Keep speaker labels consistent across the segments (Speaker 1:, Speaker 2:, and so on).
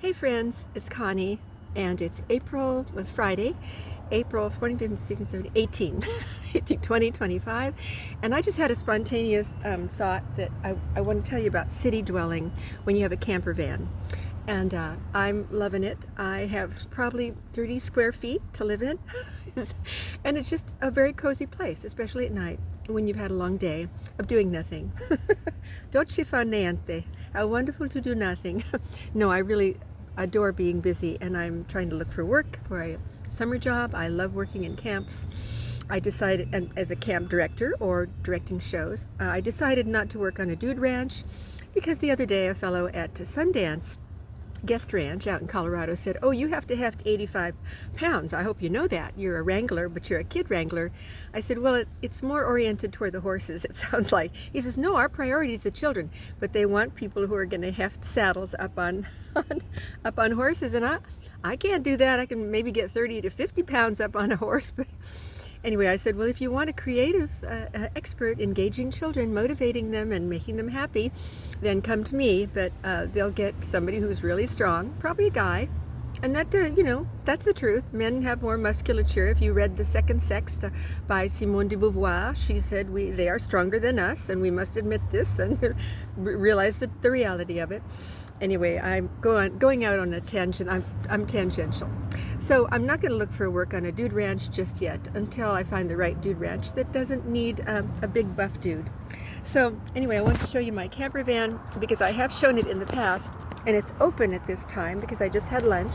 Speaker 1: Hey friends, it's Connie, and it's Friday, April 14th, 16th, 17th, 18, 2025, and I just had a spontaneous thought that I want to tell you about city dwelling when you have a camper van. And I'm loving it. I have probably 30 square feet to live in, and it's just a very cozy place, especially at night when you've had a long day of doing nothing. Dolce far niente. How wonderful to do nothing. No, I really adore being busy, and I'm trying to look for work for a summer job. I love working in camps. I decided, and as a camp director or directing shows, I decided not to work on a dude ranch because the other day a fellow at Sundance Guest Ranch out in Colorado said, "Oh, you have to heft 85 pounds. I hope you know that. You're a wrangler, but you're a kid wrangler." I said, "Well, it's more oriented toward the horses, it sounds like." He says, "No, our priority is the children, but they want people who are going to heft saddles up on horses, and I can't do that. I can maybe get 30 to 50 pounds up on a horse, but." Anyway, I said, well, if you want a creative expert engaging children, motivating them and making them happy, then come to me. But they'll get somebody who's really strong, probably a guy. And that, that's the truth. Men have more musculature. If you read The Second Sex by Simone de Beauvoir, she said they are stronger than us, and we must admit this and realize the reality of it. Anyway, I'm going out on a tangent. I'm tangential. So I'm not going to look for work on a dude ranch just yet until I find the right dude ranch that doesn't need a big buff dude. So anyway, I want to show you my camper van because I have shown it in the past, and it's open at this time because I just had lunch,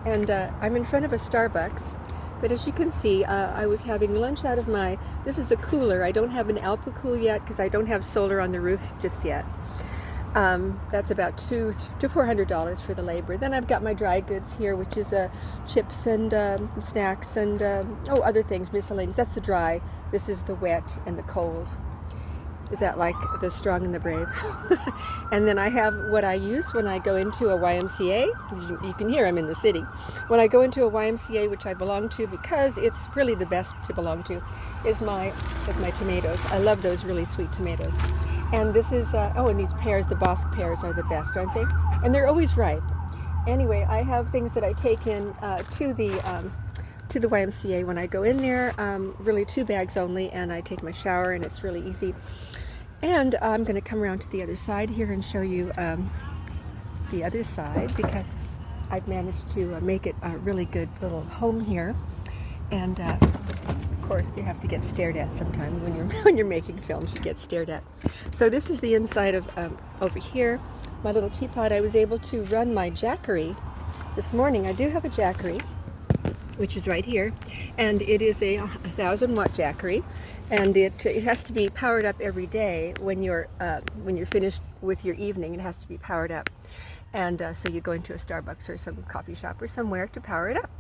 Speaker 1: and I'm in front of a Starbucks. But as you can see, I was having lunch out of this is a cooler. I don't have an Alpacool yet because I don't have solar on the roof just yet. That's about $200 to $400 for the labor. Then I've got my dry goods here, which is chips and snacks and other things, miscellaneous. That's the dry. This is the wet and the cold. Is that like the strong and the brave? And then I have what I use when I go into a YMCA. You can hear I'm in the city. When I go into a YMCA, which I belong to because it's really the best to belong to, is my tomatoes. I love those really sweet tomatoes. And this is, and these pears, the Bosc pears are the best, aren't they? And they're always ripe. Anyway, I have things that I take in to the YMCA when I go in there, really 2 bags only, and I take my shower, and it's really easy. And I'm going to come around to the other side here and show you the other side because I've managed to make it a really good little home here. And of course, you have to get stared at sometime when you're making films. You get stared at. So this is the inside of over here. My little teapot. I was able to run my Jackery this morning. I do have a Jackery, which is right here, and it is a 1,000-watt Jackery, and it has to be powered up every day when you're finished with your evening. It has to be powered up, and so you go into a Starbucks or some coffee shop or somewhere to power it up.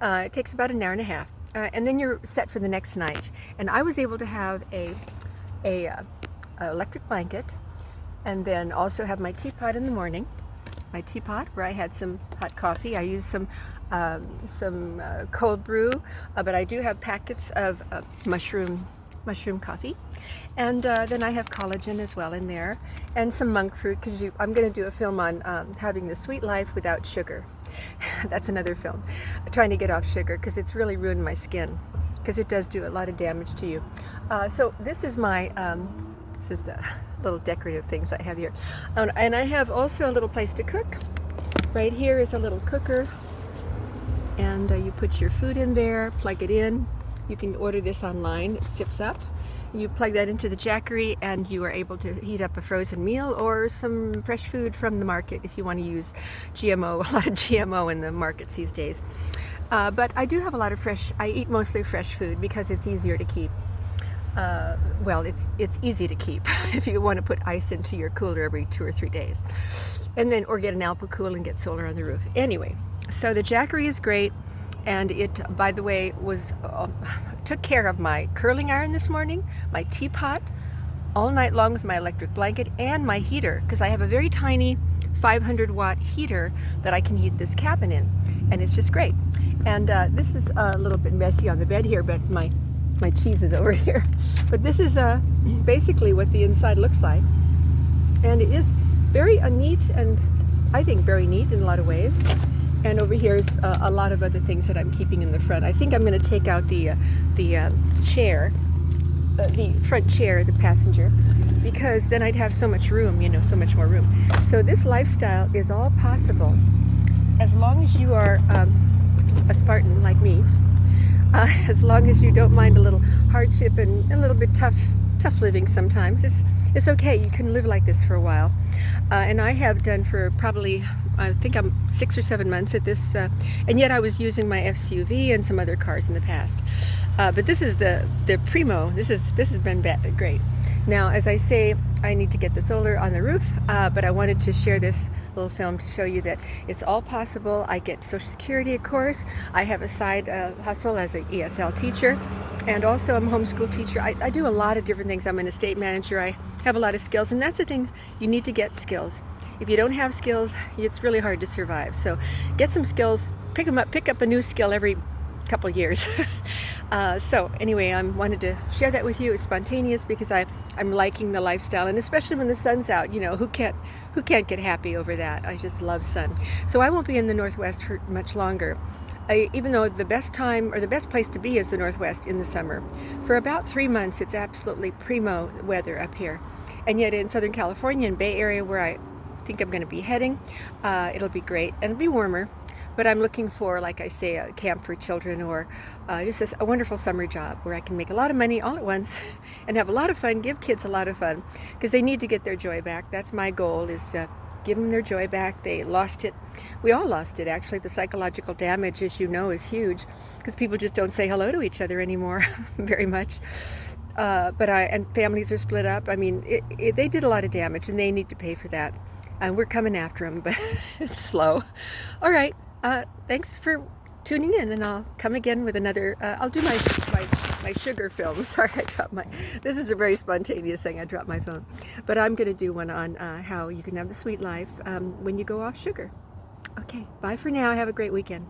Speaker 1: It takes about an hour and a half, and then you're set for the next night. And I was able to have a electric blanket, and then also have my teapot in the morning. My teapot where I had some hot coffee. I use some cold brew, but I do have packets of mushroom coffee, and then I have collagen as well in there, and some monk fruit because I'm going to do a film on having the sweet life without sugar. That's another film, trying to get off sugar because it's really ruined my skin because it does do a lot of damage to you. So this is this is the little decorative things I have here. And I have also a little place to cook. Right here is a little cooker, and you put your food in there, plug it in. You can order this online. It zips up. You plug that into the Jackery, and you are able to heat up a frozen meal or some fresh food from the market if you want to use GMO. A lot of GMO in the markets these days. But I do have a lot of I eat mostly fresh food because it's easier to keep. It's easy to keep if you want to put ice into your cooler every 2 or 3 days, and then or get an Alpacool and get solar on the roof. Anyway, so the Jackery is great, and it, by the way, took care of my curling iron this morning, my teapot, all night long with my electric blanket, and my heater because I have a very tiny 500-watt heater that I can heat this cabin in, and it's just great. And this is a little bit messy on the bed here, but my cheese is over here. But this is basically what the inside looks like, and it is very neat and I think, very neat in a lot of ways. And over here's a lot of other things that I'm keeping in the front. I think I'm going to take out the chair, the front chair, the passenger, because then I'd have so much room, you know, so much more room. So this lifestyle is all possible as long as you are a Spartan like me, as long as you don't mind a little hardship and a little bit tough living sometimes. It's okay. You can live like this for a while. And I have done for probably, I think I'm 6 or 7 months at this, and yet I was using my SUV and some other cars in the past. But this is the primo. This has been great. Now, as I say, I need to get the solar on the roof, but I wanted to share this little film to show you that it's all possible. I get Social Security, of course. I have a side hustle as an ESL teacher, and also I'm a homeschool teacher. I do a lot of different things. I'm an estate manager. I have a lot of skills, and that's the thing. You need to get skills. If you don't have skills, it's really hard to survive. So get some skills, pick them up, pick up a new skill every couple of years. So anyway, I wanted to share that with you. It's spontaneous because I'm liking the lifestyle, and especially when the sun's out, you know, who can't get happy over that? I just love sun. So I won't be in the Northwest for much longer. Even though the best time or the best place to be is the Northwest in the summer. For about 3 months, it's absolutely primo weather up here. And yet in Southern California and Bay Area, where I think I'm going to be heading, it'll be great and it'll be warmer. But I'm looking for, like I say, a camp for children, or just a wonderful summer job where I can make a lot of money all at once and have a lot of fun, give kids a lot of fun, because they need to get their joy back. That's my goal, is to give them their joy back. They lost it. We all lost it, actually. The psychological damage, as you know, is huge, because people just don't say hello to each other anymore very much. And families are split up. I mean, they did a lot of damage, and they need to pay for that. And we're coming after them, but it's slow. All right. Thanks for tuning in, and I'll come again with another, I'll do my sugar film. Sorry, this is a very spontaneous thing. I dropped my phone. But I'm going to do one on how you can have the sweet life when you go off sugar. Okay, bye for now. Have a great weekend.